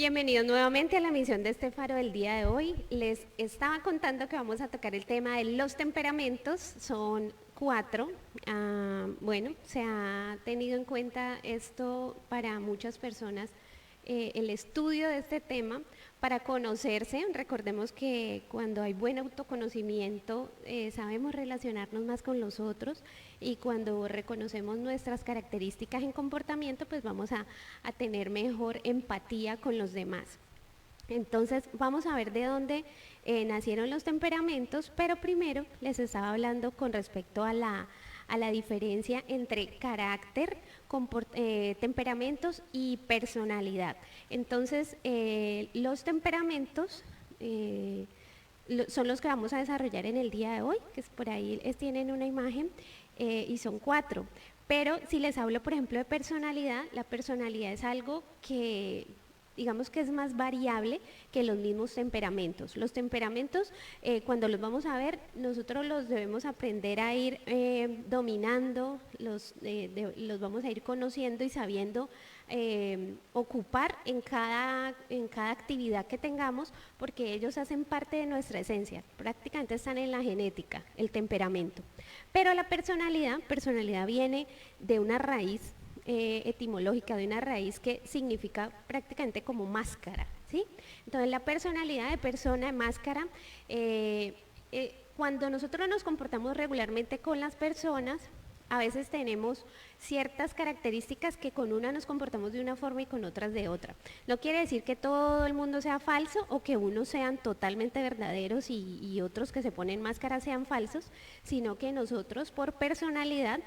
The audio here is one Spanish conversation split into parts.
Bienvenidos nuevamente a la emisión de este faro del día de hoy. Les estaba contando que vamos a tocar el tema de los temperamentos, son 4. Bueno, se ha tenido en cuenta esto para muchas personas, el estudio de este tema para conocerse. Recordemos que cuando hay buen autoconocimiento sabemos relacionarnos más con los otros, y cuando reconocemos nuestras características en comportamiento, pues vamos a tener mejor empatía con los demás. Entonces vamos a ver de dónde nacieron los temperamentos, pero primero les estaba hablando con respecto a la diferencia entre carácter, temperamentos y personalidad. Entonces los temperamentos son los que vamos a desarrollar en el día de hoy, que es por ahí tienen una imagen, y son 4. Pero si les hablo, por ejemplo, de personalidad, la personalidad es algo que digamos que es más variable que los mismos temperamentos. Los temperamentos, cuando los vamos a ver, nosotros los debemos aprender a ir dominando, los vamos a ir conociendo y sabiendo ocupar en cada actividad que tengamos, porque ellos hacen parte de nuestra esencia, prácticamente están en la genética, el temperamento. Pero la personalidad viene de una raíz etimológica, de una raíz que significa prácticamente como máscara, ¿sí? Entonces la personalidad de persona, de máscara, cuando nosotros nos comportamos regularmente con las personas, a veces tenemos ciertas características que con una nos comportamos de una forma y con otras de otra. No quiere decir que todo el mundo sea falso o que unos sean totalmente verdaderos y otros que se ponen máscaras sean falsos, sino que nosotros por personalidad,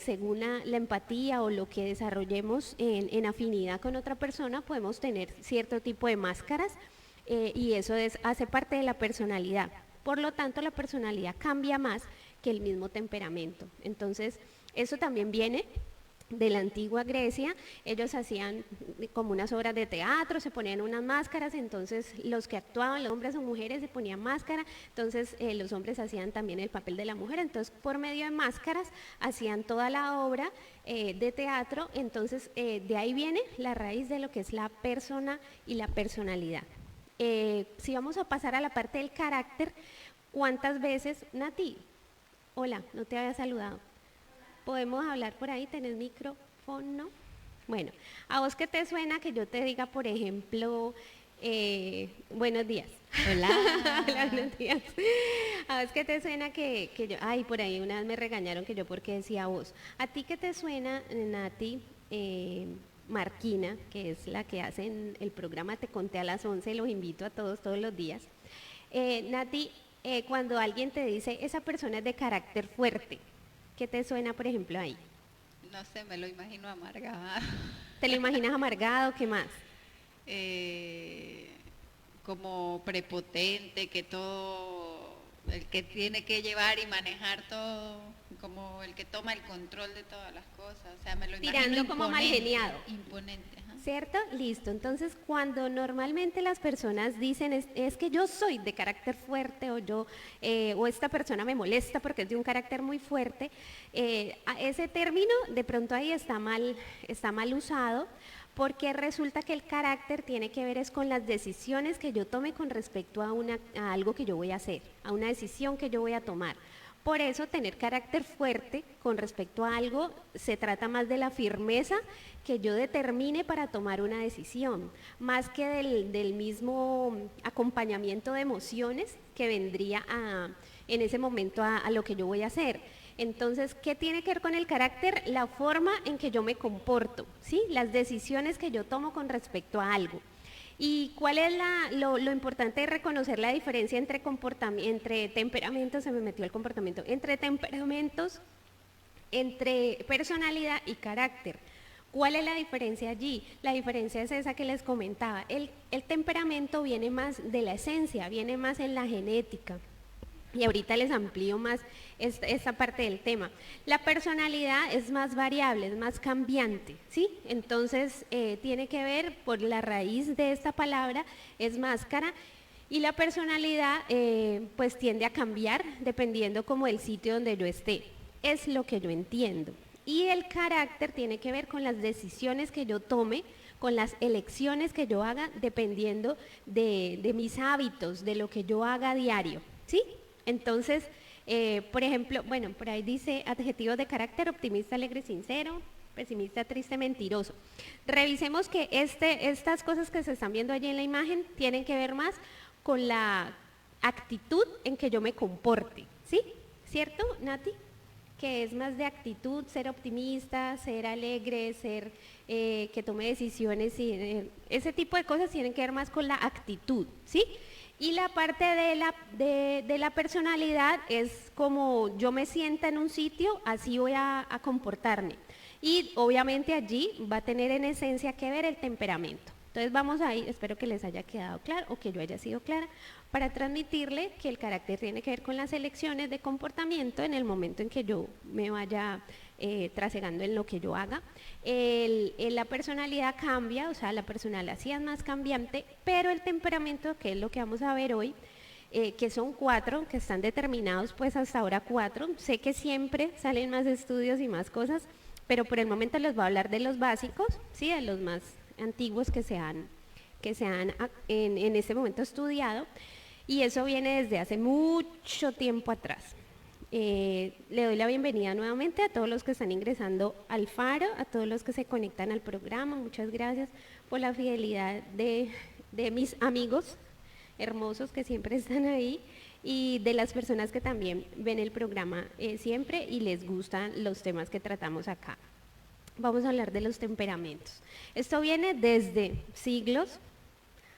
según la empatía o lo que desarrollemos en afinidad con otra persona, podemos tener cierto tipo de máscaras, y eso hace parte de la personalidad. Por lo tanto, la personalidad cambia más que el mismo temperamento. Entonces, eso también viene de la antigua Grecia. Ellos hacían como unas obras de teatro, se ponían unas máscaras, entonces los que actuaban, los hombres o mujeres, se ponían máscara, entonces los hombres hacían también el papel de la mujer, entonces por medio de máscaras hacían toda la obra de teatro. Entonces de ahí viene la raíz de lo que es la persona y la personalidad. Si vamos a pasar a la parte del carácter, ¿cuántas veces, Nati? Hola, no te había saludado. ¿Podemos hablar por ahí? ¿Tenés micrófono? Bueno, ¿a vos qué te suena que yo te diga, por ejemplo, buenos días? Hola. Hola, buenos días. ¿A vos qué te suena que yo, ay, por ahí una vez me regañaron que yo porque decía vos? ¿A ti qué te suena, Nati, Marquina, que es la que hace en el programa Te Conté a las 11, los invito a todos los días? Nati, cuando alguien te dice, esa persona es de carácter fuerte, ¿qué te suena, por ejemplo, ahí? No sé, me lo imagino amargado. ¿Te lo imaginas amargado? ¿Qué más? Como prepotente, que todo, el que tiene que llevar y manejar todo, como el que toma el control de todas las cosas. O sea, me lo imagino Tirando como mal geniado. Imponente, ajá. ¿Cierto? Listo. Entonces, cuando normalmente las personas dicen es que yo soy de carácter fuerte, o yo o esta persona me molesta porque es de un carácter muy fuerte, ese término de pronto ahí está mal usado, porque resulta que el carácter tiene que ver es con las decisiones que yo tome con respecto a algo que yo voy a hacer, a una decisión que yo voy a tomar. Por eso tener carácter fuerte con respecto a algo se trata más de la firmeza que yo determine para tomar una decisión, más que del mismo acompañamiento de emociones que vendría en ese momento a lo que yo voy a hacer. Entonces, ¿qué tiene que ver con el carácter? La forma en que yo me comporto, ¿sí? Las decisiones que yo tomo con respecto a algo. ¿Y cuál es lo importante de reconocer la diferencia entre temperamentos? Se me metió el comportamiento, entre temperamentos, entre personalidad y carácter. ¿Cuál es la diferencia allí? La diferencia es esa que les comentaba. El temperamento viene más de la esencia, viene más en la genética. Y ahorita les amplío más esta parte del tema. La personalidad es más variable, es más cambiante, ¿sí? Entonces tiene que ver, por la raíz de esta palabra, es máscara, y la personalidad pues tiende a cambiar dependiendo como el sitio donde yo esté. Es lo que yo entiendo. Y el carácter tiene que ver con las decisiones que yo tome con las elecciones que yo haga dependiendo de mis hábitos, de lo que yo haga a diario, ¿sí? Entonces, por ejemplo, bueno, por ahí dice adjetivos de carácter: optimista, alegre, sincero; pesimista, triste, mentiroso. Revisemos que estas cosas que se están viendo allí en la imagen tienen que ver más con la actitud en que yo me comporte, ¿sí? ¿Cierto, Nati? Que es más de actitud, ser optimista, ser alegre, ser que tome decisiones, y ese tipo de cosas tienen que ver más con la actitud, ¿sí? Y la parte de la personalidad es como yo me sienta en un sitio, así voy a comportarme. Y obviamente allí va a tener en esencia que ver el temperamento. Entonces vamos ahí, espero que les haya quedado claro o que yo haya sido clara, para transmitirle que el carácter tiene que ver con las elecciones de comportamiento en el momento en que yo me vaya trasegando en lo que yo haga. La personalidad cambia, o sea, la personalidad sí es más cambiante, pero el temperamento, que es lo que vamos a ver hoy, que son 4, que están determinados pues hasta ahora 4, sé que siempre salen más estudios y más cosas, pero por el momento les voy a hablar de los básicos, ¿sí? De los más antiguos que se han en este momento estudiado, y eso viene desde hace mucho tiempo atrás. Le doy la bienvenida nuevamente a todos los que están ingresando al Faro, a todos los que se conectan al programa. Muchas gracias por la fidelidad de mis amigos hermosos que siempre están ahí, y de las personas que también ven el programa siempre y les gustan los temas que tratamos acá. Vamos a hablar de los temperamentos. Esto viene desde siglos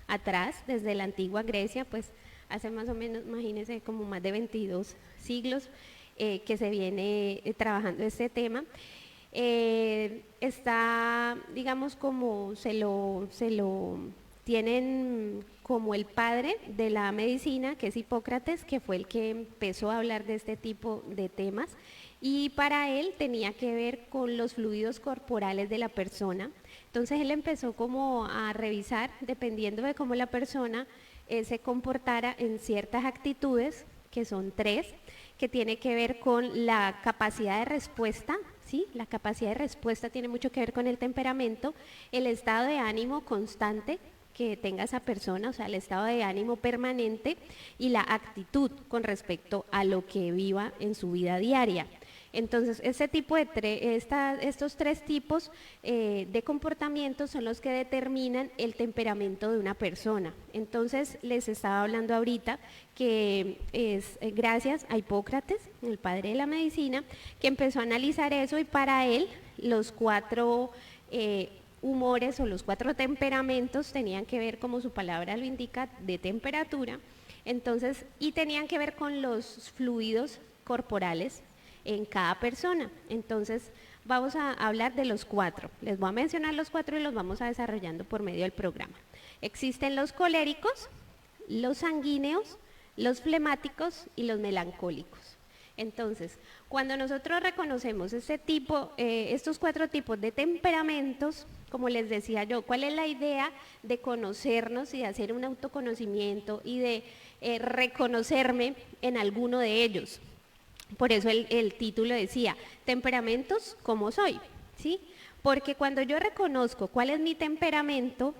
atrás, desde la antigua Grecia, pues hace más o menos, imagínense, como más de 22 siglos que se viene trabajando este tema. Está, digamos, como se lo tienen como el padre de la medicina, que es Hipócrates, que fue el que empezó a hablar de este tipo de temas, y para él tenía que ver con los fluidos corporales de la persona. Entonces él empezó como a revisar, dependiendo de cómo la persona se comportara en ciertas actitudes, que son 3, que tiene que ver con la capacidad de respuesta, ¿sí? La capacidad de respuesta tiene mucho que ver con el temperamento, el estado de ánimo constante que tenga esa persona, o sea, el estado de ánimo permanente, y la actitud con respecto a lo que viva en su vida diaria. Entonces, estos 3 tipos de comportamientos son los que determinan el temperamento de una persona. Entonces, les estaba hablando ahorita que es gracias a Hipócrates, el padre de la medicina, que empezó a analizar eso, y para él los 4 humores o los 4 temperamentos tenían que ver, como su palabra lo indica, de temperatura. Entonces, y tenían que ver con los fluidos corporales en cada persona. Entonces vamos a hablar de los 4, les voy a mencionar los 4 y los vamos a desarrollando por medio del programa. Existen los coléricos, los sanguíneos, los flemáticos y los melancólicos. Entonces, cuando nosotros reconocemos estos 4 tipos de temperamentos, como les decía yo, ¿cuál es la idea de conocernos y de hacer un autoconocimiento y de reconocerme en alguno de ellos? Por eso el título decía, temperamentos como soy, ¿sí? Porque cuando yo reconozco cuál es mi temperamento,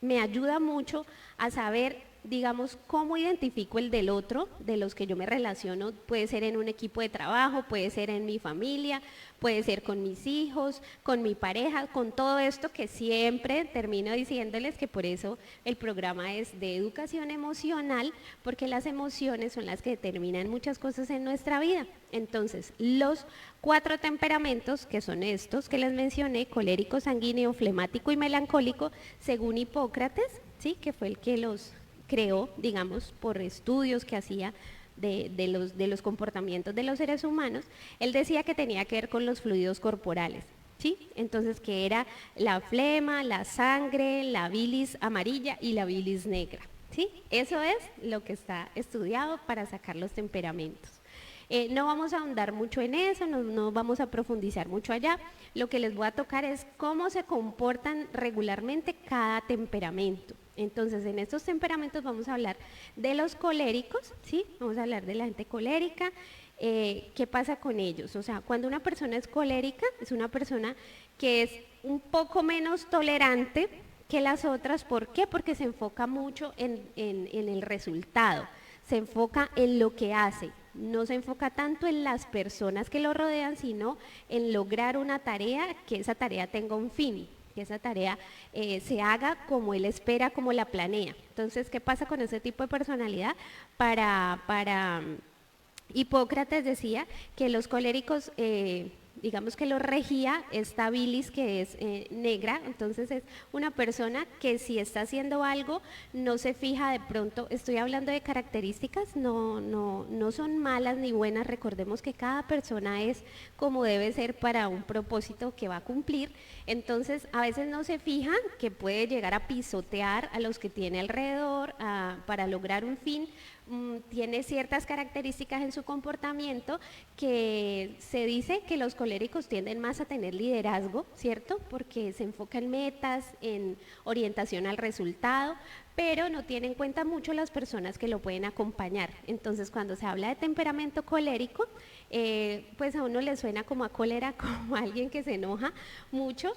me ayuda mucho a saber, digamos, cómo identifico el del otro, de los que yo me relaciono. Puede ser en un equipo de trabajo, puede ser en mi familia, puede ser con mis hijos, con mi pareja, con todo esto que siempre termino diciéndoles que por eso el programa es de educación emocional, porque las emociones son las que determinan muchas cosas en nuestra vida. Entonces, los 4 temperamentos, que son estos que les mencioné, colérico, sanguíneo, flemático y melancólico, según Hipócrates, ¿sí? Que fue el que los creó, digamos, por estudios que hacía de los comportamientos de los seres humanos. Él decía que tenía que ver con los fluidos corporales, ¿sí? Entonces, que era la flema, la sangre, la bilis amarilla y la bilis negra, ¿sí? Eso es lo que está estudiado para sacar los temperamentos. No vamos a ahondar mucho en eso, no vamos a profundizar mucho allá. Lo que les voy a tocar es cómo se comportan regularmente cada temperamento. Entonces, en estos temperamentos vamos a hablar de los coléricos, ¿sí? Vamos a hablar de la gente colérica. ¿Qué pasa con ellos? O sea, cuando una persona es colérica, es una persona que es un poco menos tolerante, que las otras. ¿Por qué? Porque se enfoca mucho en el resultado, se enfoca en lo que hace, no se enfoca tanto en las personas que lo rodean, sino en lograr una tarea, que esa tarea tenga un fin, que esa tarea se haga como él espera, como la planea. Entonces, ¿qué pasa con ese tipo de personalidad? Para Hipócrates decía que los coléricos, digamos que los regía esta bilis que es negra. Entonces es una persona que si está haciendo algo no se fija de pronto. Estoy hablando de características, no son malas ni buenas. Recordemos que cada persona es como debe ser para un propósito que va a cumplir. Entonces a veces no se fijan que puede llegar a pisotear a los que tiene alrededor para lograr un fin. Tiene ciertas características en su comportamiento que se dice que los coléricos tienden más a tener liderazgo, ¿cierto? Porque se enfoca en metas, en orientación al resultado, pero no tiene en cuenta mucho las personas que lo pueden acompañar. Entonces, cuando se habla de temperamento colérico, pues a uno le suena como a cólera, como a alguien que se enoja mucho.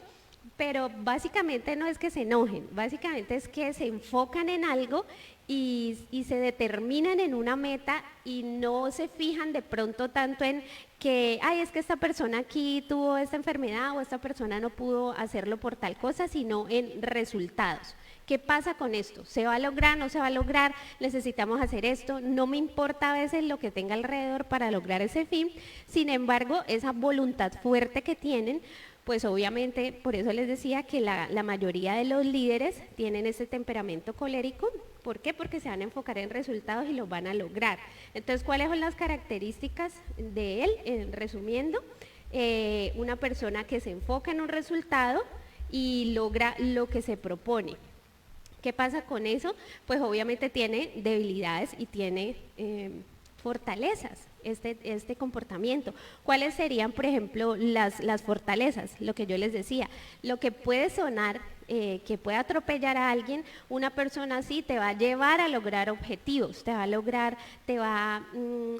Pero básicamente no es que se enojen, básicamente es que se enfocan en algo y se determinan en una meta y no se fijan de pronto tanto en que, ay, es que esta persona aquí tuvo esta enfermedad o esta persona no pudo hacerlo por tal cosa, sino en resultados. ¿Qué pasa con esto? ¿Se va a lograr? ¿No se va a lograr? ¿Necesitamos hacer esto? No me importa a veces lo que tenga alrededor para lograr ese fin. Sin embargo, esa voluntad fuerte que tienen, pues obviamente, por eso les decía que la mayoría de los líderes tienen ese temperamento colérico. ¿Por qué? Porque se van a enfocar en resultados y los van a lograr. Entonces, ¿cuáles son las características de él? Resumiendo, una persona que se enfoca en un resultado y logra lo que se propone. ¿Qué pasa con eso? Pues obviamente tiene debilidades y tiene fortalezas. Este comportamiento. ¿Cuáles serían, por ejemplo, las fortalezas? Lo que yo les decía, lo que puede sonar, que puede atropellar a alguien, una persona así te va a llevar a lograr objetivos, te va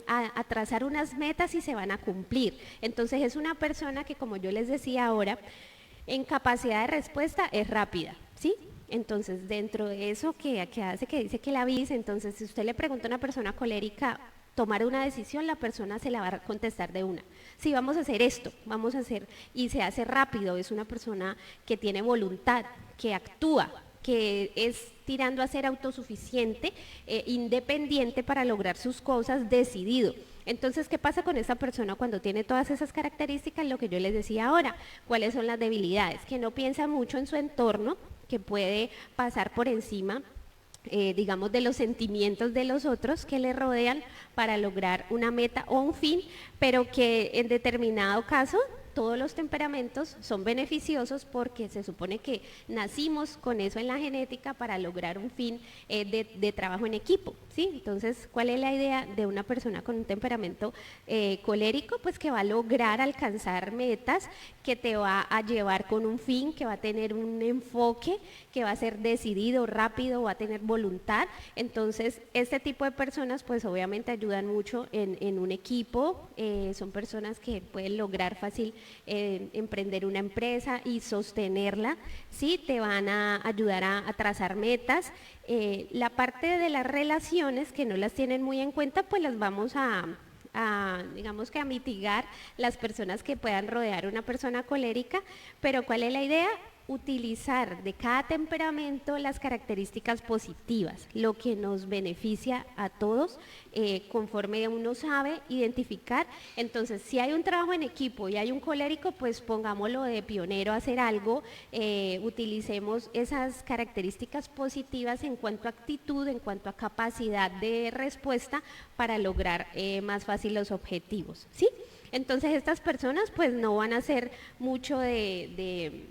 a trazar unas metas y se van a cumplir. Entonces es una persona que, como yo les decía ahora, en capacidad de respuesta es rápida, ¿sí? Entonces, dentro de eso que hace, que dice que la avise, entonces si usted le pregunta a una persona colérica tomar una decisión, la persona se la va a contestar de una. Sí, vamos a hacer esto, vamos a hacer, y se hace rápido. Es una persona que tiene voluntad, que actúa, que es tirando a ser autosuficiente, independiente para lograr sus cosas, decidido. Entonces, ¿qué pasa con esa persona cuando tiene todas esas características? Lo que yo les decía ahora, ¿cuáles son las debilidades? Que no piensa mucho en su entorno, que puede pasar por encima digamos, de los sentimientos de los otros que le rodean para lograr una meta o un fin, pero que en determinado caso todos los temperamentos son beneficiosos porque se supone que nacimos con eso en la genética para lograr un fin de trabajo en equipo, ¿sí? Entonces, ¿cuál es la idea de una persona con un temperamento colérico? Pues que va a lograr alcanzar metas, que te va a llevar con un fin, que va a tener un enfoque, que va a ser decidido, rápido, va a tener voluntad. Entonces, este tipo de personas pues obviamente ayudan mucho en un equipo, son personas que pueden lograr fácil emprender una empresa y sostenerla, ¿sí? Te van a ayudar a trazar metas. La parte de las relaciones que no las tienen muy en cuenta, pues las vamos digamos que a mitigar las personas que puedan rodear una persona colérica, pero ¿cuál es la idea? Utilizar de cada temperamento las características positivas, lo que nos beneficia a todos, conforme uno sabe identificar. Entonces, si hay un trabajo en equipo y hay un colérico, pues pongámoslo de pionero a hacer algo, utilicemos esas características positivas en cuanto a actitud, en cuanto a capacidad de respuesta para lograr más fácil los objetivos, ¿sí? Entonces, estas personas pues no van a hacer mucho de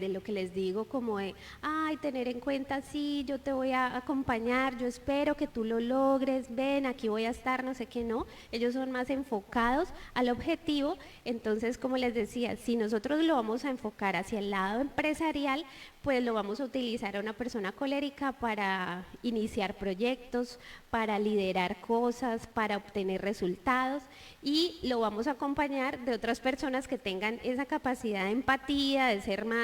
lo que les digo, como de, ay, tener en cuenta, sí, yo te voy a acompañar, yo espero que tú lo logres, ven, aquí voy a estar, no sé qué, no. Ellos son más enfocados al objetivo. Entonces, como les decía, si nosotros lo vamos a enfocar hacia el lado empresarial, pues lo vamos a utilizar a una persona colérica para iniciar proyectos, para liderar cosas, para obtener resultados, y lo vamos a acompañar de otras personas que tengan esa capacidad de empatía, de ser más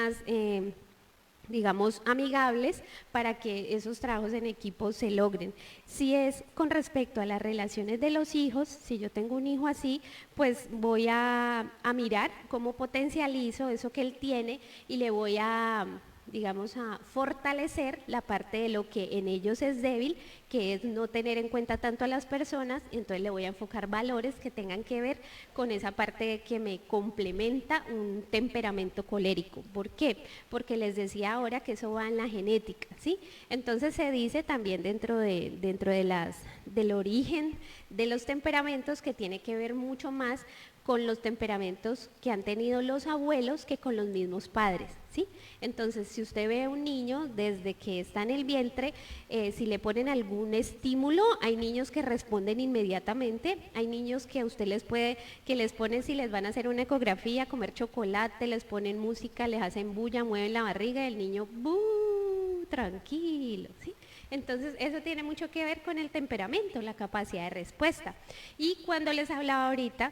digamos, amigables para que esos trabajos en equipo se logren. Si es con respecto a las relaciones de los hijos, si yo tengo un hijo así, pues voy a mirar cómo potencializo eso que él tiene y le voy a, digamos, a fortalecer la parte de lo que en ellos es débil, que es no tener en cuenta tanto a las personas. Entonces le voy a enfocar valores que tengan que ver con esa parte que me complementa un temperamento colérico. ¿Por qué? Porque les decía ahora que eso va en la genética, ¿sí? Entonces se dice también dentro del origen de los temperamentos que tiene que ver mucho más con los temperamentos que han tenido los abuelos que con los mismos padres, ¿sí? Entonces, si usted ve a un niño desde que está en el vientre, si le ponen algún estímulo, hay niños que responden inmediatamente, hay niños que a usted que les ponen, si les van a hacer una ecografía, comer chocolate, les ponen música, les hacen bulla, mueven la barriga y el niño, ¡buh! Tranquilo, ¿sí? Entonces, eso tiene mucho que ver con el temperamento, la capacidad de respuesta. Y cuando les hablaba ahorita,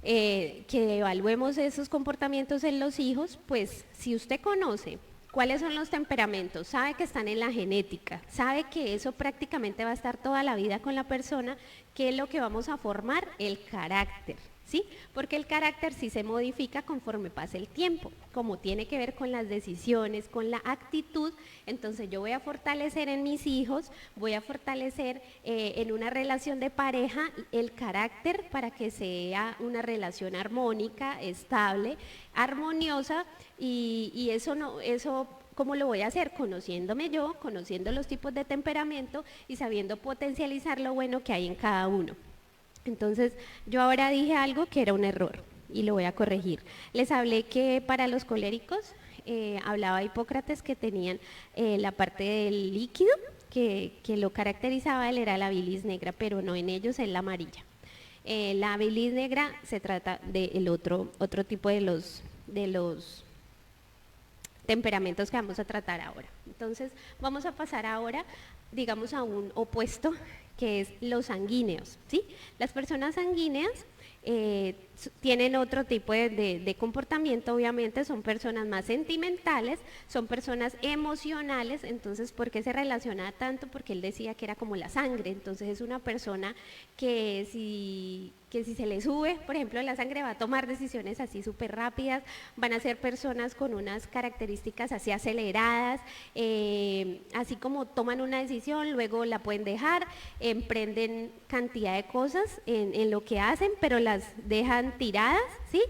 que evaluemos esos comportamientos en los hijos, pues si usted conoce cuáles son los temperamentos, sabe que están en la genética, sabe que eso prácticamente va a estar toda la vida con la persona, ¿qué es lo que vamos a formar? El carácter. ¿Sí? Porque el carácter sí se modifica conforme pasa el tiempo, como tiene que ver con las decisiones, con la actitud. Entonces yo voy a fortalecer en mis hijos, voy a fortalecer en una relación de pareja el carácter para que sea una relación armónica, estable, armoniosa, y eso ¿cómo lo voy a hacer? Conociéndome yo, conociendo los tipos de temperamento y sabiendo potencializar lo bueno que hay en cada uno. Entonces, yo ahora dije algo que era un error y lo voy a corregir. Les hablé que para los coléricos, hablaba Hipócrates que tenían la parte del líquido, que lo caracterizaba, él era la bilis negra, pero no en ellos, es la amarilla. La bilis negra se trata del otro tipo de los temperamentos que vamos a tratar ahora. Entonces, vamos a pasar ahora, digamos, a un opuesto, que es los sanguíneos, ¿sí? Las personas sanguíneas tienen otro tipo de comportamiento, obviamente son personas más sentimentales, son personas emocionales. Entonces, ¿por qué se relaciona tanto? Porque él decía que era como la sangre. Entonces es una persona que si se le sube, por ejemplo, la sangre, va a tomar decisiones así súper rápidas, van a ser personas con unas características así aceleradas, así como toman una decisión, luego la pueden dejar, emprenden cantidad de cosas en lo que hacen, pero las dejan tiradas, ¿sí?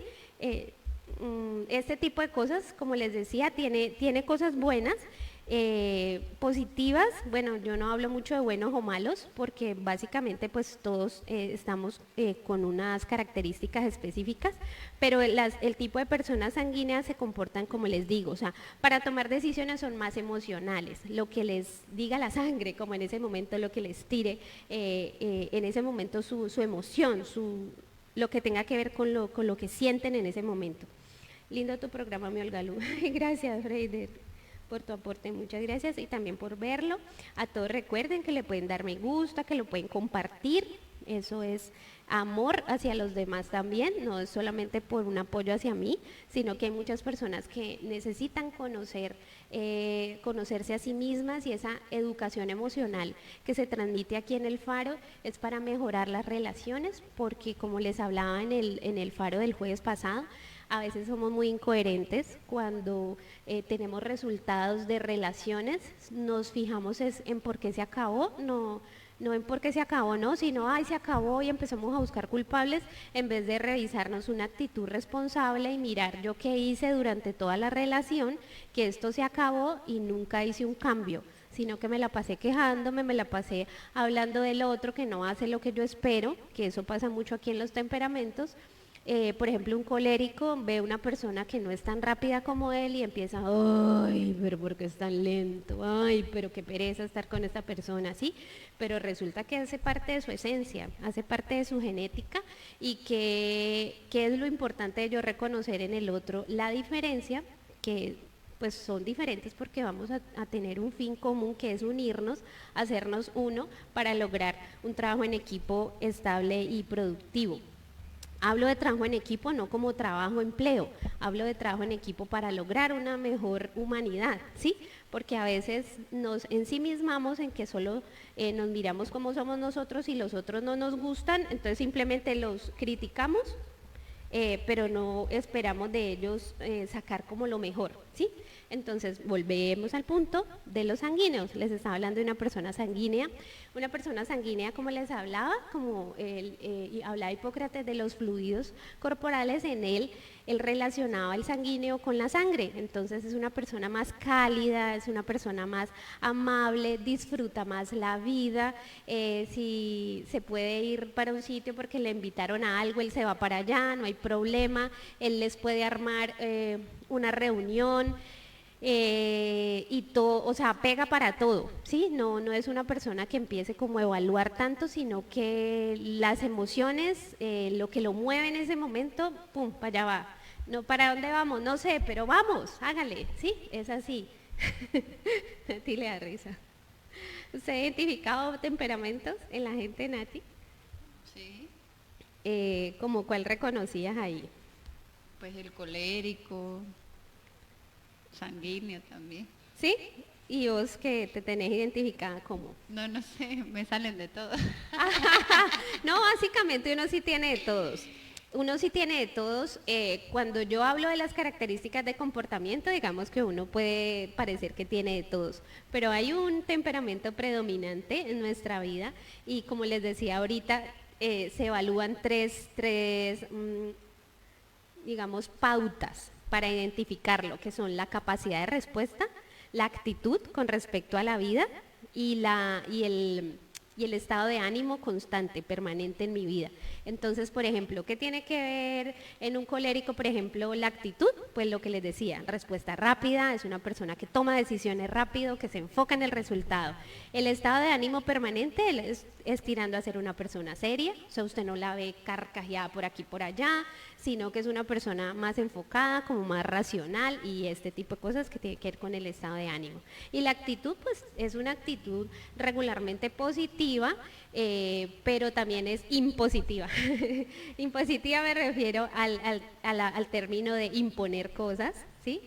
Este tipo de cosas, como les decía, tiene cosas buenas, positivas. Bueno, yo no hablo mucho de buenos o malos, porque básicamente pues todos estamos con unas características específicas, pero el tipo de personas sanguíneas se comportan como les digo, o sea, para tomar decisiones son más emocionales, lo que les diga la sangre, como en ese momento lo que les tire, en ese momento su emoción, lo que tenga que ver con lo que sienten en ese momento. Lindo tu programa, mi Olga Lu. Gracias, Freider, por tu aporte, muchas gracias, y también por verlo. A todos recuerden que le pueden dar me gusta, que lo pueden compartir, eso es amor hacia los demás también, no es solamente por un apoyo hacia mí, sino que hay muchas personas que necesitan conocerse a sí mismas, y esa educación emocional que se transmite aquí en el Faro es para mejorar las relaciones, porque como les hablaba en el Faro del jueves pasado, a veces somos muy incoherentes cuando tenemos resultados de relaciones, nos fijamos en por qué se acabó, no en por qué se acabó, no, sino ay, se acabó, y empezamos a buscar culpables en vez de revisarnos una actitud responsable y mirar yo qué hice durante toda la relación, que esto se acabó y nunca hice un cambio, sino que me la pasé quejándome, me la pasé hablando del otro que no hace lo que yo espero, que eso pasa mucho aquí en los temperamentos. Por ejemplo, un colérico ve a una persona que no es tan rápida como él y empieza, ay, pero ¿por qué es tan lento? Ay, pero qué pereza estar con esta persona, ¿sí? Pero resulta que hace parte de su esencia, hace parte de su genética, y que es lo importante de yo reconocer en el otro la diferencia, que pues son diferentes porque vamos a tener un fin común, que es unirnos, hacernos uno para lograr un trabajo en equipo estable y productivo. Hablo de trabajo en equipo no como trabajo empleo, hablo de trabajo en equipo para lograr una mejor humanidad, ¿sí? Porque a veces nos ensimismamos en que solo nos miramos como somos nosotros y los otros no nos gustan, entonces simplemente los criticamos, pero no esperamos de ellos sacar como lo mejor, ¿sí? Entonces volvemos al punto de los sanguíneos. Les estaba hablando de una persona sanguínea. Una persona sanguínea, como les hablaba, como y hablaba Hipócrates de los fluidos corporales, en él relacionaba el sanguíneo con la sangre. Entonces es una persona más cálida, es una persona más amable, disfruta más la vida. Si se puede ir para un sitio porque le invitaron a algo, él se va para allá, no hay problema. Él les puede armar una reunión. Y todo, o sea, pega para todo, ¿sí? No, no es una persona que empiece como a evaluar tanto, sino que las emociones, lo que lo mueve en ese momento, pum, para allá va. No, ¿para dónde vamos? No sé, pero vamos, hágale, ¿sí? Es así. A ti le da risa. ¿Usted ha identificado temperamentos en la gente, Nati? Sí, ¿Como cuál reconocías ahí? pues el colérico, sanguíneo también. ¿Sí? ¿Y vos que te tenés identificada como? No, no sé, me salen de todo. No, básicamente uno sí tiene de todos. Uno sí tiene de todos. Cuando yo hablo de las características de comportamiento, digamos que uno puede parecer que tiene de todos, pero hay un temperamento predominante en nuestra vida y como les decía ahorita, se evalúan digamos, pautas para identificarlo, que son la capacidad de respuesta, la actitud con respecto a la vida y el estado de ánimo constante, permanente en mi vida. Entonces, por ejemplo, ¿qué tiene que ver en un colérico, por ejemplo, la actitud? Pues lo que les decía, respuesta rápida, es una persona que toma decisiones rápido, que se enfoca en el resultado. El estado de ánimo permanente es tirando a ser una persona seria, o sea, usted no la ve carcajeada por aquí, por allá, sino que es una persona más enfocada, como más racional y este tipo de cosas que tiene que ver con el estado de ánimo. Y la actitud, pues es una actitud regularmente positiva, pero también es impositiva. Impositiva me refiero al término de imponer cosas, ¿sí?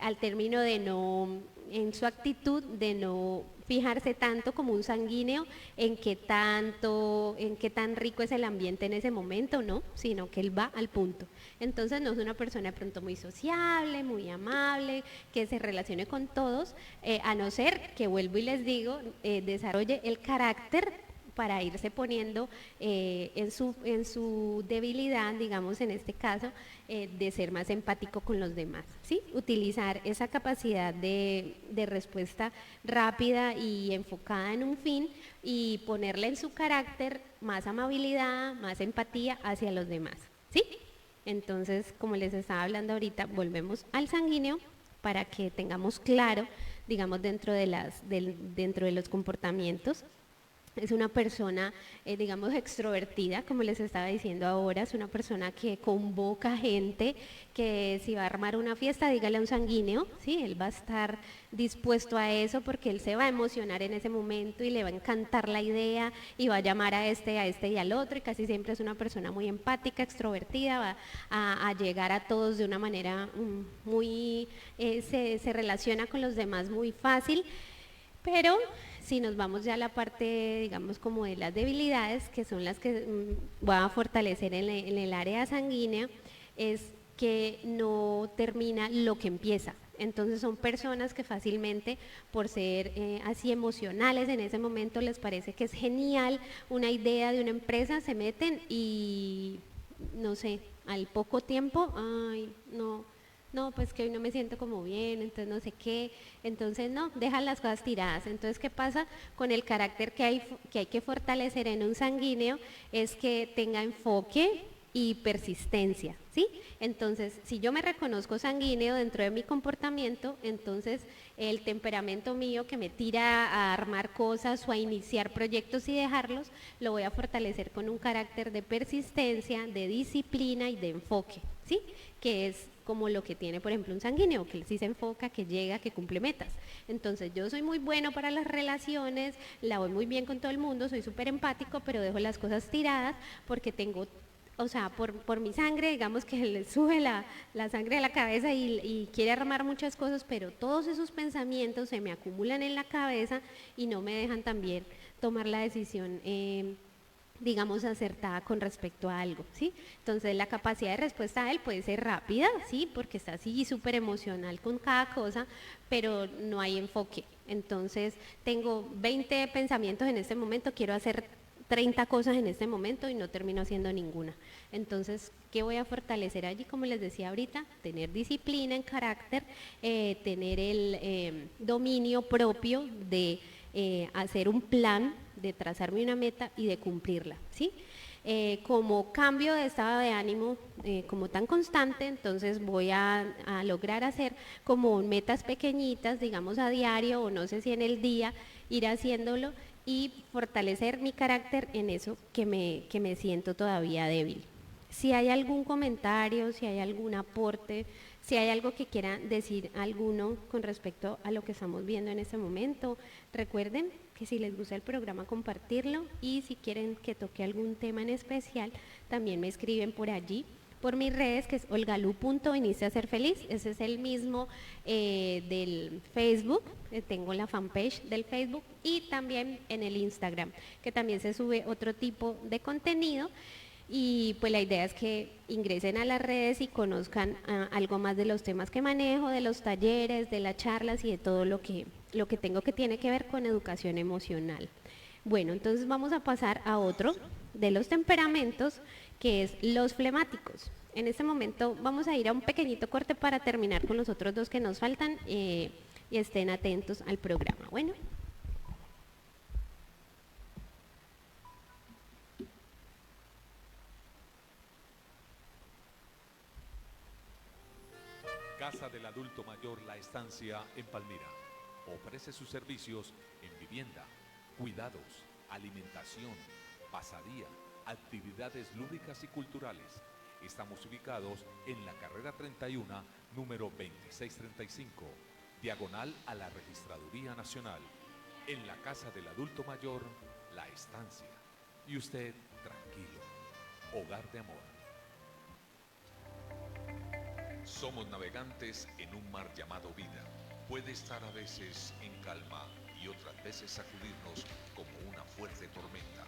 Al término de no, en su actitud de no fijarse tanto como un sanguíneo en qué tan rico es el ambiente en ese momento, ¿no? Sino que él va al punto. Entonces no es una persona de pronto muy sociable, muy amable, que se relacione con todos, a no ser que, vuelvo y les digo, desarrolle el carácter para irse poniendo en su debilidad, digamos en este caso, de ser más empático con los demás, ¿sí? Utilizar esa capacidad de respuesta rápida y enfocada en un fin y ponerle en su carácter más amabilidad, más empatía hacia los demás, ¿sí? Entonces, como les estaba hablando ahorita, volvemos al sanguíneo para que tengamos claro, digamos, dentro de los comportamientos. Es una persona, digamos, extrovertida, como les estaba diciendo ahora, es una persona que convoca gente, que si va a armar una fiesta, dígale a un sanguíneo, ¿sí? Él va a estar dispuesto a eso porque él se va a emocionar en ese momento y le va a encantar la idea y va a llamar a este y al otro, y casi siempre es una persona muy empática, extrovertida, va a llegar a todos de una manera muy, se relaciona con los demás muy fácil, pero si nos vamos ya a la parte, digamos, como de las debilidades, que son las que voy a fortalecer en el área sanguínea, es que no termina lo que empieza. Entonces son personas que fácilmente, por ser así emocionales en ese momento, les parece que es genial una idea de una empresa, se meten y, no sé, al poco tiempo, ay, no, pues que hoy no me siento como bien, entonces no sé qué, entonces no, dejan las cosas tiradas. Entonces, ¿qué pasa con el carácter que hay que fortalecer en un sanguíneo? Es que tenga enfoque y persistencia, ¿sí? Entonces, si yo me reconozco sanguíneo dentro de mi comportamiento, entonces el temperamento mío que me tira a armar cosas o a iniciar proyectos y dejarlos, lo voy a fortalecer con un carácter de persistencia, de disciplina y de enfoque, ¿sí? Que es como lo que tiene, por ejemplo, un sanguíneo, que sí se enfoca, que llega, que cumple metas. Entonces, yo soy muy bueno para las relaciones, la voy muy bien con todo el mundo, soy súper empático, pero dejo las cosas tiradas porque tengo o sea, por mi sangre, digamos que le sube la sangre a la cabeza y quiere armar muchas cosas, pero todos esos pensamientos se me acumulan en la cabeza y no me dejan también tomar la decisión, digamos, acertada con respecto a algo, ¿sí? Entonces la capacidad de respuesta de él puede ser rápida, ¿sí? Porque está así súper emocional con cada cosa, pero no hay enfoque. Entonces tengo 20 pensamientos en este momento, quiero hacer 30 cosas en este momento y no termino haciendo ninguna. Entonces, ¿qué voy a fortalecer allí? Como les decía ahorita, tener disciplina en carácter, tener el dominio propio de hacer un plan, de trazarme una meta y de cumplirla, ¿sí? Como cambio de estado de ánimo como tan constante, entonces voy a lograr hacer como metas pequeñitas, digamos a diario o no sé si en el día, ir haciéndolo y fortalecer mi carácter en eso que me siento todavía débil. Si hay algún comentario, si hay algún aporte, si hay algo que quiera decir alguno con respecto a lo que estamos viendo en este momento, recuerden que si les gusta el programa compartirlo y si quieren que toque algún tema en especial, también me escriben por allí, por mis redes, que es olgalu.inicia a ser feliz, ese es el mismo del Facebook, tengo la fanpage del Facebook y también en el Instagram, que también se sube otro tipo de contenido. Y pues la idea es que ingresen a las redes y conozcan algo más de los temas que manejo, de los talleres, de las charlas y de todo lo que tengo que tiene que ver con educación emocional. Bueno, entonces vamos a pasar a otro de los temperamentos, que es los flemáticos. En este momento vamos a ir a un pequeñito corte para terminar con los otros dos que nos faltan y estén atentos al programa. Bueno. Casa del Adulto Mayor La Estancia en Palmira. Ofrece sus servicios en vivienda, cuidados, alimentación, pasadía, actividades lúdicas y culturales. Estamos ubicados en la carrera 31, número 2635, diagonal a la Registraduría Nacional, en la Casa del Adulto Mayor La Estancia. Y usted, tranquilo, hogar de amor. Somos navegantes en un mar llamado vida. Puede estar a veces en calma y otras veces sacudirnos como una fuerte tormenta.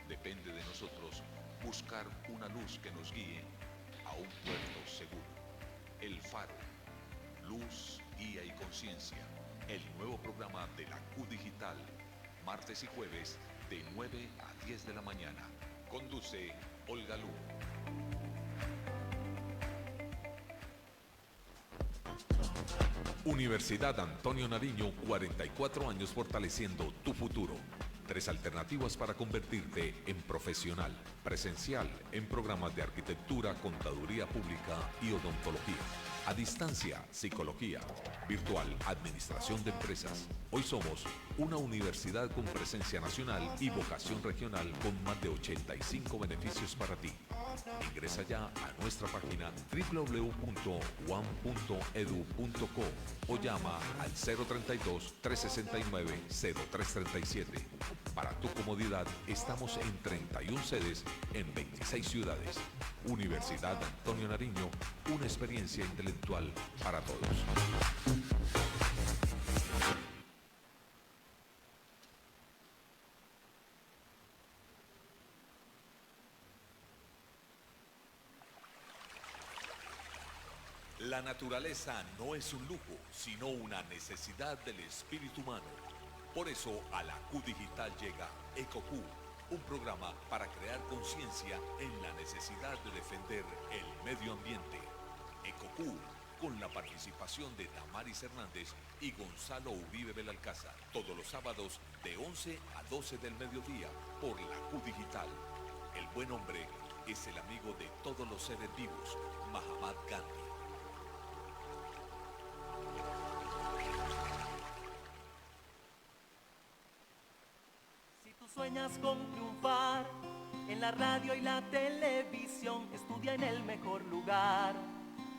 Depende de nosotros buscar una luz que nos guíe a un puerto seguro. El Faro, luz, guía y conciencia. El nuevo programa de la Q Digital, martes y jueves de 9 a 10 de la mañana. Conduce Olga Lu. Universidad Antonio Nariño, 44 años fortaleciendo tu futuro. 3 alternativas para convertirte en profesional. Presencial en programas de arquitectura, contaduría pública y odontología. A distancia, psicología. Virtual, administración de empresas. Hoy somos una universidad con presencia nacional y vocación regional con más de 85 beneficios para ti. Ingresa ya a nuestra página www.uam.edu.co o llama al 032-369-0337. Para tu comodidad, estamos en 31 sedes en 26 ciudades. Universidad Antonio Nariño, una experiencia intelectual para todos. La naturaleza no es un lujo, sino una necesidad del espíritu humano. Por eso a la Q Digital llega EcoQ, un programa para crear conciencia en la necesidad de defender el medio ambiente. EcoQ, con la participación de Damaris Hernández y Gonzalo Uribe Belalcázar, todos los sábados de 11 a 12 del mediodía por la Q Digital. El buen hombre es el amigo de todos los seres vivos, Mahatma Gandhi. Sueñas con triunfar en la radio y la televisión, estudia en el mejor lugar,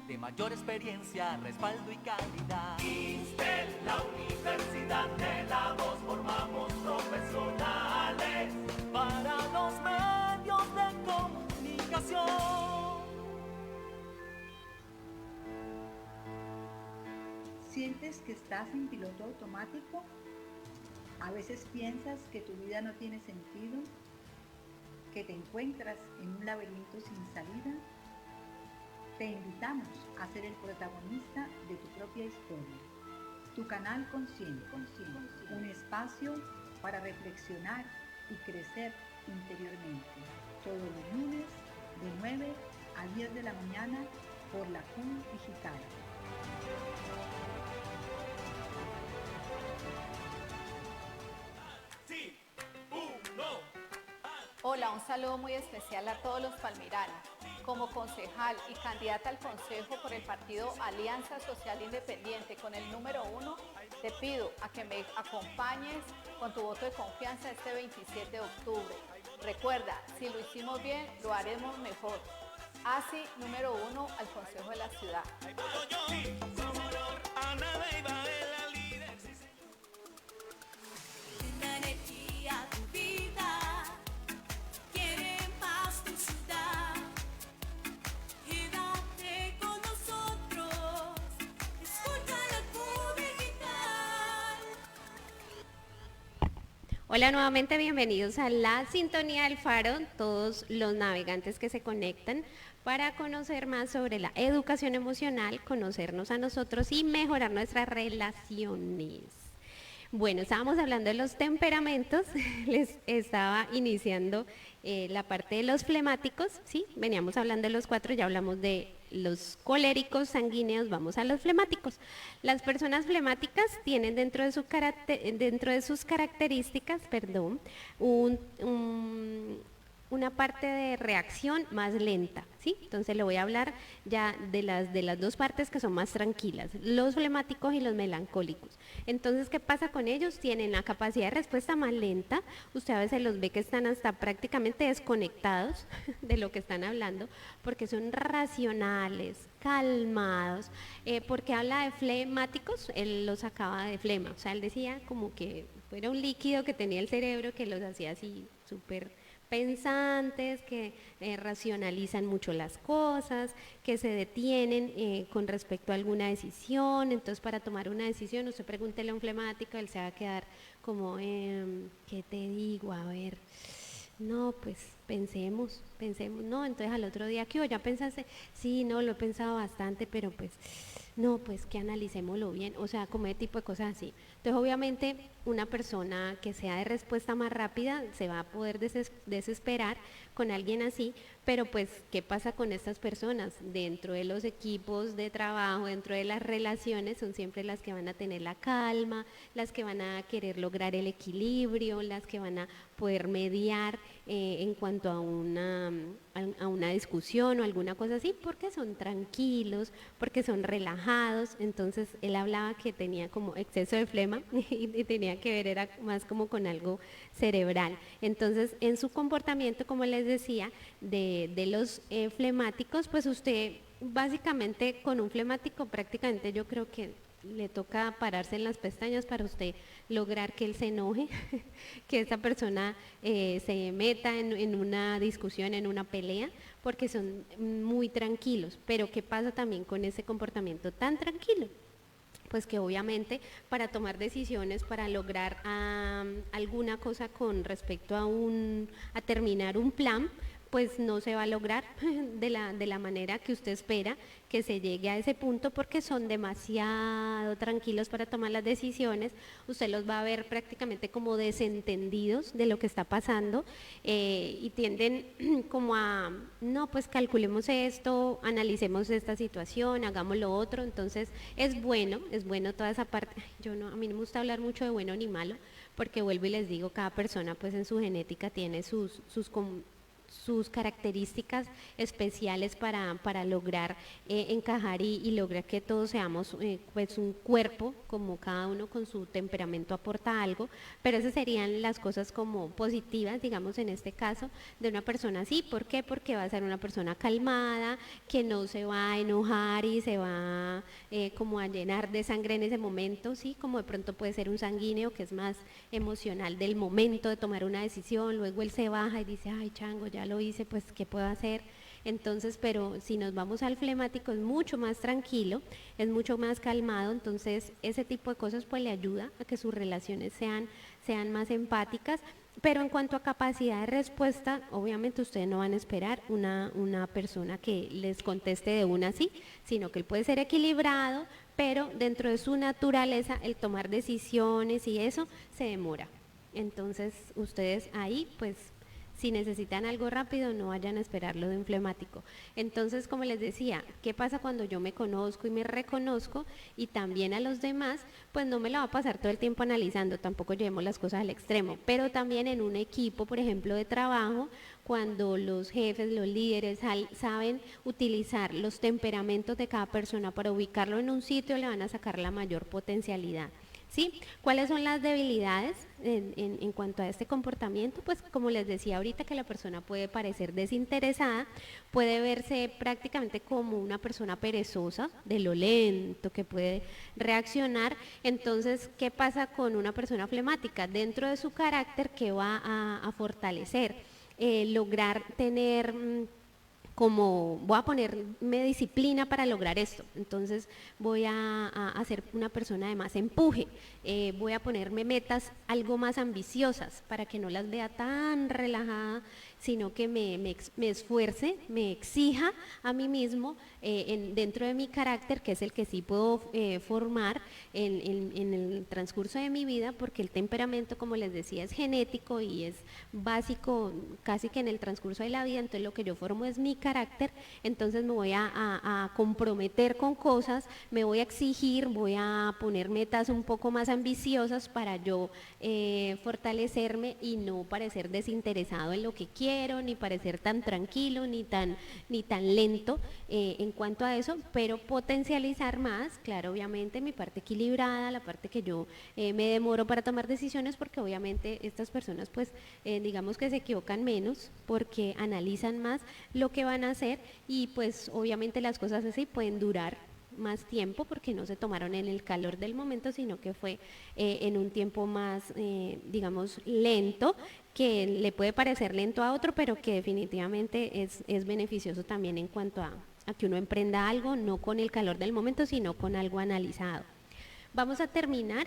de mayor experiencia, respaldo y calidad. ISTEL, la Universidad de la Voz, formamos profesionales para los medios de comunicación. educación. ¿Sientes que estás en piloto automático? ¿A veces piensas que tu vida no tiene sentido? ¿Que te encuentras en un laberinto sin salida? Te invitamos a ser el protagonista de tu propia historia. Tu canal Consciente, un espacio para reflexionar y crecer interiormente. Todos los lunes de 9 a 10 de la mañana por la Q Digital. Hola, un saludo muy especial a todos los palmiranos. Como concejal y candidata al Consejo por el partido Alianza Social Independiente con el número 1, te pido a que me acompañes con tu voto de confianza este 27 de octubre. Recuerda, si lo hicimos bien, lo haremos mejor. ASI número 1 al Consejo de la Ciudad. Hola, nuevamente bienvenidos a la Sintonía del Faro, todos los navegantes que se conectan para conocer más sobre la educación emocional, conocernos a nosotros y mejorar nuestras relaciones. Bueno, estábamos hablando de los temperamentos, les estaba iniciando la parte de los flemáticos, ¿sí? Veníamos hablando de los 4, ya hablamos de los coléricos, sanguíneos, vamos a los flemáticos. Las personas flemáticas tienen dentro de sus características, una parte de reacción más lenta, ¿sí? Entonces le voy a hablar ya de las dos partes que son más tranquilas, los flemáticos y los melancólicos. Entonces, ¿qué pasa con ellos? Tienen la capacidad de respuesta más lenta, usted a veces los ve que están hasta prácticamente desconectados de lo que están hablando, porque son racionales, calmados, porque habla de flemáticos, él los sacaba de flema, o sea, él decía como que fuera un líquido que tenía el cerebro que los hacía así súper pensantes, que racionalizan mucho las cosas, que se detienen con respecto a alguna decisión. Entonces, para tomar una decisión, usted pregúntele a un flemático, él se va a quedar como, ¿qué te digo? A ver, no, pues pensemos, no, entonces al otro día, ¿qué? ¿Ya pensaste? Sí, no, lo he pensado bastante, pero pues, no, pues que analicémoslo bien, o sea, como ese tipo de cosas así. Entonces, obviamente, una persona que sea de respuesta más rápida se va a poder desesperar con alguien así, pero pues, ¿qué pasa con estas personas? Dentro de los equipos de trabajo, dentro de las relaciones, son siempre las que van a tener la calma, las que van a querer lograr el equilibrio, las que van a poder mediar en cuanto a una discusión o alguna cosa así, porque son tranquilos, porque son relajados. Entonces él hablaba que tenía como exceso de flema y tenía que ver, era más como con algo cerebral. Entonces, en su comportamiento, como les decía, de los flemáticos, pues usted básicamente con un flemático prácticamente yo creo que le toca pararse en las pestañas para usted lograr que él se enoje, que esa persona se meta en una discusión, en una pelea, porque son muy tranquilos. Pero ¿qué pasa también con ese comportamiento tan tranquilo? Pues que obviamente para tomar decisiones, para lograr alguna cosa con respecto a terminar un plan, pues no se va a lograr de la manera que usted espera que se llegue a ese punto, porque son demasiado tranquilos para tomar las decisiones. Usted los va a ver prácticamente como desentendidos de lo que está pasando y tienden como a, no, pues calculemos esto, analicemos esta situación, hagamos lo otro. Entonces es bueno toda esa parte. A mí no me gusta hablar mucho de bueno ni malo, porque vuelvo y les digo, cada persona pues en su genética tiene sus características especiales para lograr encajar y lograr que todos seamos pues un cuerpo, como cada uno con su temperamento aporta algo, pero esas serían las cosas como positivas, digamos en este caso, de una persona así. ¿Por qué? Porque va a ser una persona calmada, que no se va a enojar y se va como a llenar de sangre en ese momento, ¿sí? Como de pronto puede ser un sanguíneo que es más emocional del momento de tomar una decisión, luego él se baja y dice, ay chango, ya lo hice, pues ¿qué puedo hacer? Entonces, pero si nos vamos al flemático es mucho más tranquilo, es mucho más calmado, entonces ese tipo de cosas pues le ayuda a que sus relaciones sean más empáticas. Pero en cuanto a capacidad de respuesta, obviamente ustedes no van a esperar una persona que les conteste de una así, sino que él puede ser equilibrado, pero dentro de su naturaleza el tomar decisiones y eso se demora. Entonces ustedes ahí pues si necesitan algo rápido no vayan a esperarlo de un flemático. Entonces, como les decía, ¿qué pasa cuando yo me conozco y me reconozco y también a los demás? Pues no me la va a pasar todo el tiempo analizando, tampoco llevemos las cosas al extremo, pero también en un equipo, por ejemplo, de trabajo, cuando los jefes, los líderes saben utilizar los temperamentos de cada persona para ubicarlo en un sitio, le van a sacar la mayor potencialidad. ¿Sí? ¿Cuáles son las debilidades en cuanto a este comportamiento? Pues como les decía ahorita, que la persona puede parecer desinteresada, puede verse prácticamente como una persona perezosa, de lo lento que puede reaccionar. Entonces, ¿qué pasa con una persona flemática? Dentro de su carácter, ¿qué va a fortalecer? Lograr tener como voy a ponerme disciplina para lograr esto, entonces voy a ser una persona de más empuje, voy a ponerme metas algo más ambiciosas para que no las vea tan relajada, sino que me esfuerce, me exija a mí mismo dentro de mi carácter, que es el que sí puedo formar en el transcurso de mi vida, porque el temperamento, como les decía, es genético y es básico casi que en el transcurso de la vida, entonces lo que yo formo es mi carácter, entonces me voy a comprometer con cosas, me voy a exigir, voy a poner metas un poco más ambiciosas para yo fortalecerme y no parecer desinteresado en lo que quiero, ni parecer tan tranquilo, ni tan lento en cuanto a eso, pero potencializar más, claro, obviamente mi parte equilibrada, la parte que yo me demoro para tomar decisiones, porque obviamente estas personas pues digamos que se equivocan menos, porque analizan más lo que van a hacer y pues obviamente las cosas así pueden durar más tiempo porque no se tomaron en el calor del momento, sino que fue en un tiempo más, digamos, lento, que le puede parecer lento a otro, pero que definitivamente es beneficioso también en cuanto a que uno emprenda algo, no con el calor del momento, sino con algo analizado. Vamos a terminar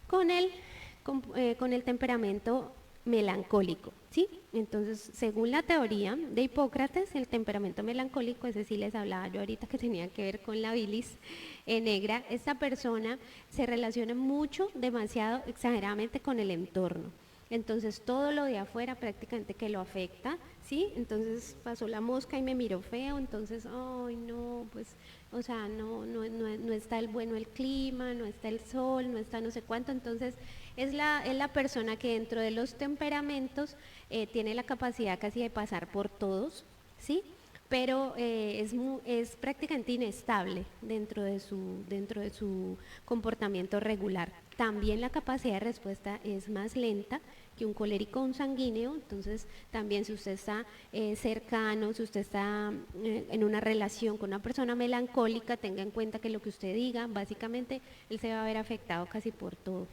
con el temperamento melancólico, ¿sí? Entonces, según la teoría de Hipócrates, el temperamento melancólico, ese sí les hablaba yo ahorita que tenía que ver con la bilis negra, esta persona se relaciona mucho, demasiado, exageradamente con el entorno. Entonces, todo lo de afuera prácticamente que lo afecta, ¿sí? Entonces, pasó la mosca y me miró feo, entonces, ay, no, pues, o sea, no está bueno el clima, no está el sol, no está no sé cuánto, entonces es la persona que dentro de los temperamentos tiene la capacidad casi de pasar por todos, ¿sí? Pero es prácticamente inestable dentro de su comportamiento regular. También la capacidad de respuesta es más lenta que un colérico o un sanguíneo, entonces también si usted está cercano, si usted está en una relación con una persona melancólica, tenga en cuenta que lo que usted diga, básicamente él se va a ver afectado casi por todo.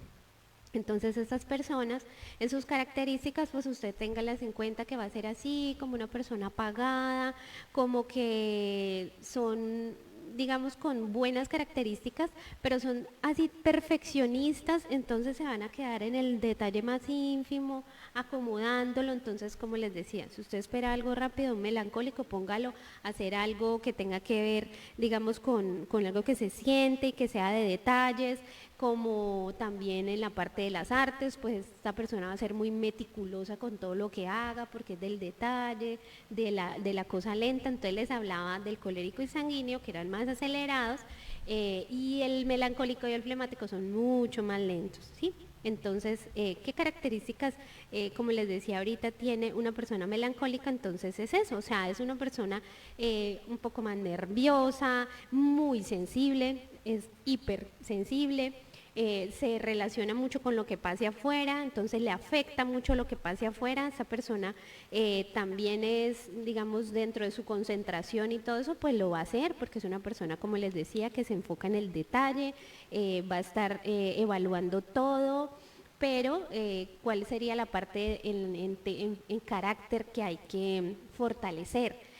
Entonces estas personas, en sus características, pues usted téngalas en cuenta que va a ser así, como una persona apagada, como que son, digamos, con buenas características, pero son así perfeccionistas, entonces se van a quedar en el detalle más ínfimo, acomodándolo. Entonces, como les decía, si usted espera algo rápido, un melancólico, póngalo a hacer algo que tenga que ver, digamos, con algo que se siente y que sea de detalles, como también en la parte de las artes, pues esta persona va a ser muy meticulosa con todo lo que haga, porque es del detalle, de la cosa lenta. Entonces les hablaba del colérico y sanguíneo, que eran más acelerados, y el melancólico y el flemático son mucho más lentos, ¿sí? Entonces, ¿qué características, como les decía ahorita, tiene una persona melancólica? Entonces es eso, o sea, es una persona un poco más nerviosa, muy sensible, es hipersensible, se relaciona mucho con lo que pase afuera, entonces le afecta mucho lo que pase afuera. Esa persona también es, digamos, dentro de su concentración y todo eso, pues lo va a hacer, porque es una persona, como les decía, que se enfoca en el detalle, va a estar evaluando todo, pero ¿cuál sería la parte en carácter que hay que fortalecer?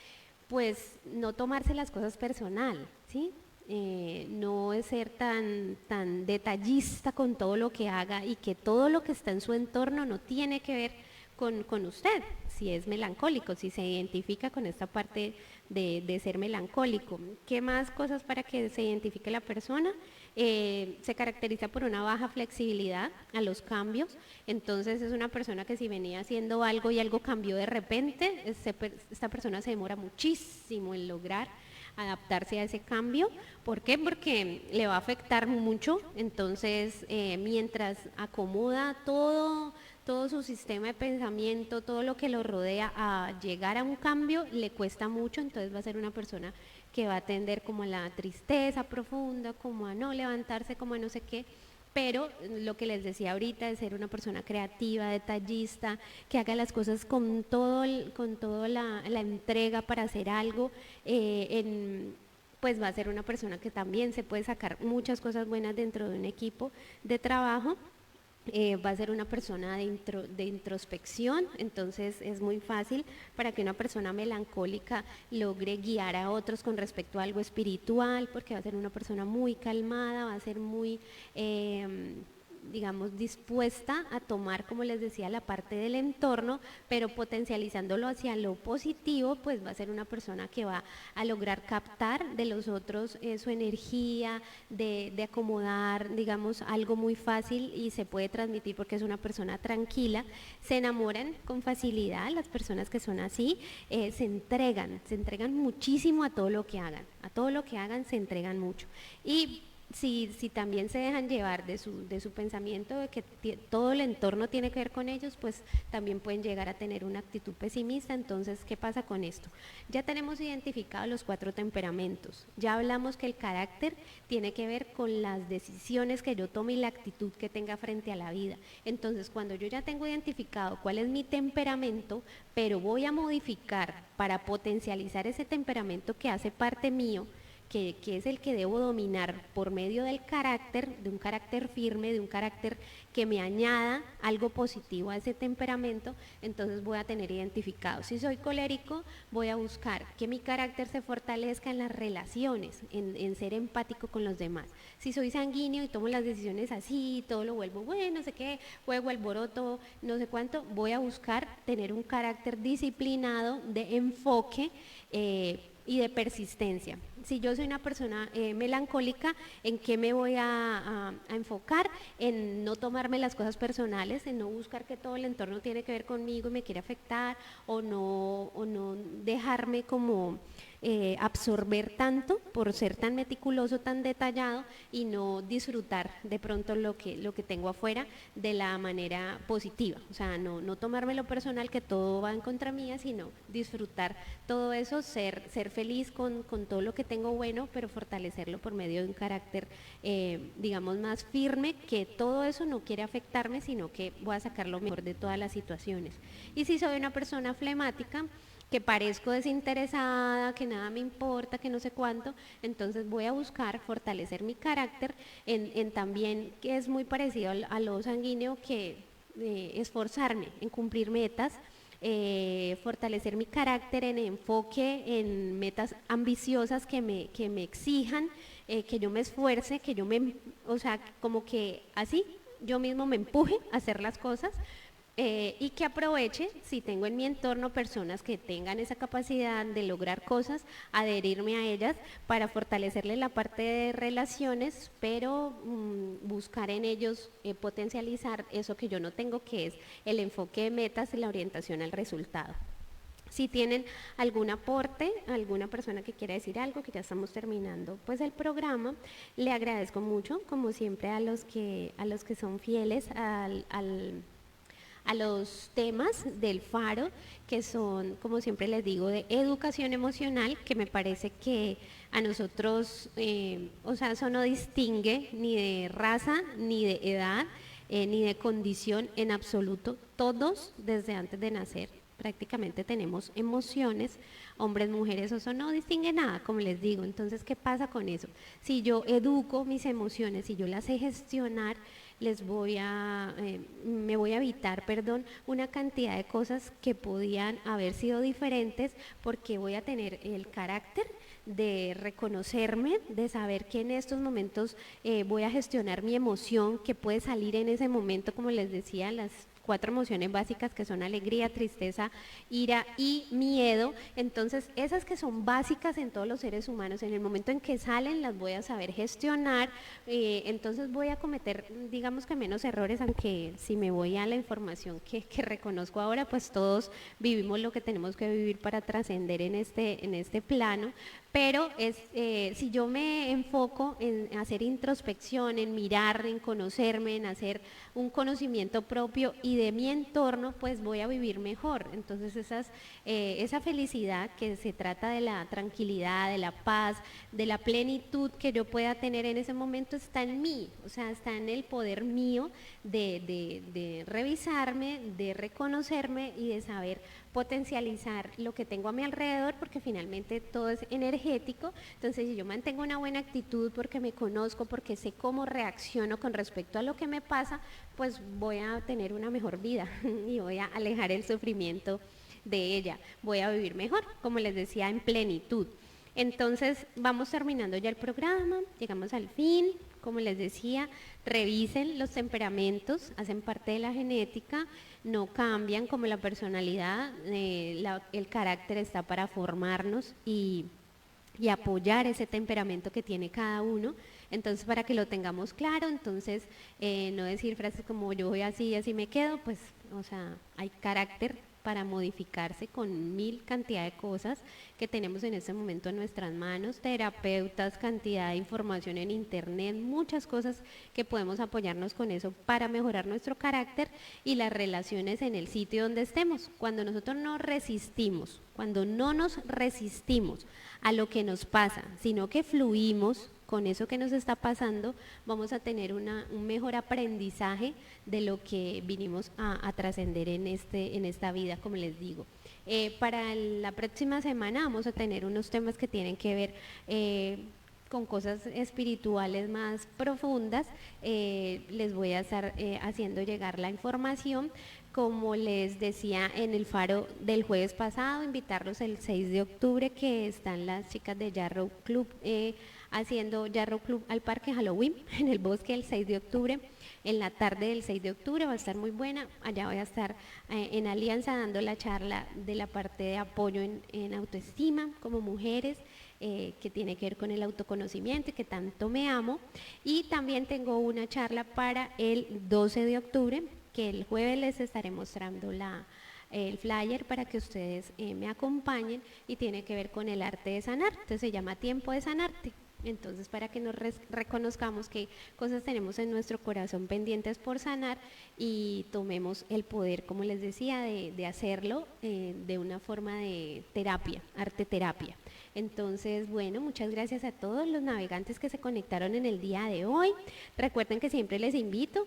pues no tomarse las cosas personal, ¿sí? No es ser tan detallista con todo lo que haga y que todo lo que está en su entorno no tiene que ver con usted, si es melancólico, si se identifica con esta parte de ser melancólico. ¿Qué más cosas para que se identifique la persona? Se caracteriza por una baja flexibilidad a los cambios, entonces es una persona que si venía haciendo algo y algo cambió de repente, esta persona se demora muchísimo en lograr adaptarse a ese cambio. ¿Por qué? Porque le va a afectar mucho, entonces mientras acomoda todo su sistema de pensamiento, todo lo que lo rodea a llegar a un cambio, le cuesta mucho, entonces va a ser una persona que va a tender como a la tristeza profunda, como a no levantarse, como a no sé qué. Pero lo que les decía ahorita de ser una persona creativa, detallista, que haga las cosas con toda la entrega para hacer algo, pues va a ser una persona que también se puede sacar muchas cosas buenas dentro de un equipo de trabajo. Va a ser una persona de introspección, entonces es muy fácil para que una persona melancólica logre guiar a otros con respecto a algo espiritual, porque va a ser una persona muy calmada, va a ser muy, digamos, dispuesta a tomar, como les decía, la parte del entorno, pero potencializándolo hacia lo positivo, pues va a ser una persona que va a lograr captar de los otros su energía, de acomodar, digamos, algo muy fácil y se puede transmitir porque es una persona tranquila. Se enamoran con facilidad, las personas que son así, se entregan muchísimo a todo lo que hagan, se entregan mucho. Y si también se dejan llevar de su pensamiento de que todo el entorno tiene que ver con ellos, pues también pueden llegar a tener una actitud pesimista. Entonces, ¿qué pasa con esto? Ya tenemos identificados los 4 temperamentos, ya hablamos que el carácter tiene que ver con las decisiones que yo tome y la actitud que tenga frente a la vida. Entonces, cuando yo ya tengo identificado cuál es mi temperamento, pero voy a modificar para potencializar ese temperamento que hace parte mío, que es el que debo dominar por medio del carácter, de un carácter firme, de un carácter que me añada algo positivo a ese temperamento, entonces voy a tener identificado. Si soy colérico, voy a buscar que mi carácter se fortalezca en las relaciones, en ser empático con los demás. Si soy sanguíneo y tomo las decisiones así, todo lo vuelvo bueno, no sé qué, juego alboroto, no sé cuánto, voy a buscar tener un carácter disciplinado, de enfoque, y de persistencia. Si yo soy una persona melancólica, ¿en qué me voy a enfocar? En no tomarme las cosas personales, en no buscar que todo el entorno tiene que ver conmigo y me quiere afectar, o no dejarme como absorber tanto por ser tan meticuloso, tan detallado, y no disfrutar de pronto lo que tengo afuera de la manera positiva. O sea, no tomarme lo personal, que todo va en contra mía, sino disfrutar todo eso, ser feliz con todo lo que tengo bueno, pero fortalecerlo por medio de un carácter, digamos, más firme, que todo eso no quiere afectarme, sino que voy a sacar lo mejor de todas las situaciones. Y si soy una persona flemática, que parezco desinteresada, que nada me importa, que no sé cuánto, entonces voy a buscar fortalecer mi carácter en también, que es muy parecido a lo sanguíneo, que esforzarme en cumplir metas, fortalecer mi carácter en enfoque, en metas ambiciosas que me exijan, que yo me esfuerce, o sea, como que así yo mismo me empuje a hacer las cosas. Y que aproveche, si tengo en mi entorno personas que tengan esa capacidad de lograr cosas, adherirme a ellas para fortalecerle la parte de relaciones, pero buscar en ellos potencializar eso que yo no tengo, que es el enfoque de metas y la orientación al resultado. Si tienen algún aporte, alguna persona que quiera decir algo, que ya estamos terminando pues el programa, le agradezco mucho, como siempre, a los que son fieles a los temas del Faro, que son, como siempre les digo, de educación emocional, que me parece que a nosotros, o sea, eso no distingue ni de raza, ni de edad, ni de condición en absoluto. Todos, desde antes de nacer, prácticamente tenemos emociones, hombres, mujeres, eso no distingue nada, como les digo. Entonces, ¿qué pasa con eso? Si yo educo mis emociones, si yo las sé gestionar, me voy a evitar, una cantidad de cosas que podían haber sido diferentes, porque voy a tener el carácter de reconocerme, de saber que en estos momentos voy a gestionar mi emoción, que puede salir en ese momento, como les decía, las 4 emociones básicas que son alegría, tristeza, ira y miedo. Entonces, esas que son básicas en todos los seres humanos, en el momento en que salen las voy a saber gestionar, entonces voy a cometer, digamos que menos errores, aunque si me voy a la información que reconozco ahora, pues todos vivimos lo que tenemos que vivir para trascender en este plano. Pero si yo me enfoco en hacer introspección, en mirar, en conocerme, en hacer un conocimiento propio y de mi entorno, pues voy a vivir mejor. Entonces esa felicidad que se trata de la tranquilidad, de la paz, de la plenitud que yo pueda tener en ese momento está en mí, o sea, está en el poder mío de revisarme, de reconocerme y de saber potencializar lo que tengo a mi alrededor, porque finalmente todo es energético. Entonces, si yo mantengo una buena actitud porque me conozco, porque sé cómo reacciono con respecto a lo que me pasa, pues voy a tener una mejor vida y voy a alejar el sufrimiento de ella, voy a vivir mejor, como les decía, en plenitud. Entonces, vamos terminando ya el programa, llegamos al fin. Como les decía, revisen los temperamentos, hacen parte de la genética, no cambian como la personalidad, el carácter está para formarnos y apoyar ese temperamento que tiene cada uno. Entonces, para que lo tengamos claro, entonces no decir frases como yo voy así y así me quedo, pues, o sea, hay carácter para modificarse con 1000 cantidad de cosas que tenemos en este momento en nuestras manos, terapeutas, cantidad de información en internet, muchas cosas que podemos apoyarnos con eso para mejorar nuestro carácter y las relaciones en el sitio donde estemos. Cuando nosotros cuando no nos resistimos a lo que nos pasa, sino que fluimos con eso que nos está pasando, vamos a tener un mejor aprendizaje de lo que vinimos a trascender en esta vida, como les digo. Para la próxima semana vamos a tener unos temas que tienen que ver con cosas espirituales más profundas. Les voy a estar haciendo llegar la información. Como les decía en el faro del jueves pasado, invitarlos el 6 de octubre que están las chicas de Yarrow Club haciendo Yarrow Club al Parque Halloween en el bosque el 6 de octubre. En la tarde del 6 de octubre va a estar muy buena. Allá voy a estar en Alianza dando la charla de la parte de apoyo en autoestima como mujeres, que tiene que ver con el autoconocimiento y que tanto me amo. Y también tengo una charla para el 12 de octubre, que el jueves les estaré mostrando el flyer para que ustedes me acompañen, y tiene que ver con el arte de sanar. Entonces se llama Tiempo de Sanarte. Entonces, para que nos reconozcamos qué cosas tenemos en nuestro corazón pendientes por sanar y tomemos el poder, como les decía, de hacerlo de una forma de terapia, arte terapia. Entonces, bueno, muchas gracias a todos los navegantes que se conectaron en el día de hoy. Recuerden que siempre les invito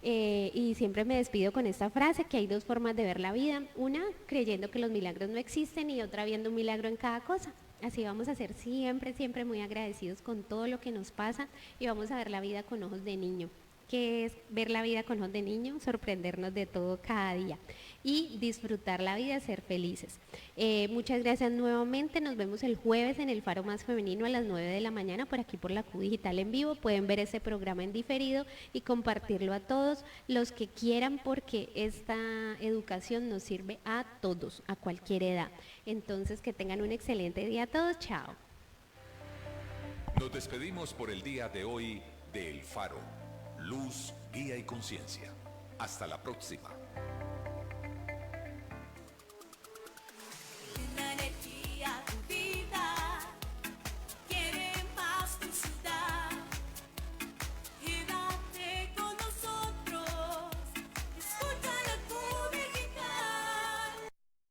y siempre me despido con esta frase, que hay 2 formas de ver la vida: una creyendo que los milagros no existen y otra viendo un milagro en cada cosa. Así vamos a ser siempre muy agradecidos con todo lo que nos pasa y vamos a ver la vida con ojos de niño. ¿Qué es ver la vida con ojos de niño? Sorprendernos de todo cada día y disfrutar la vida, ser felices. Muchas gracias nuevamente. Nos vemos el jueves en el Faro Más Femenino a las 9 de la mañana por aquí por la Q Digital en vivo. Pueden ver ese programa en diferido y compartirlo a todos los que quieran, porque esta educación nos sirve a todos, a cualquier edad. Entonces, que tengan un excelente día a todos. Chao. Nos despedimos por el día de hoy de El Faro. Luz, guía y conciencia. Hasta la próxima.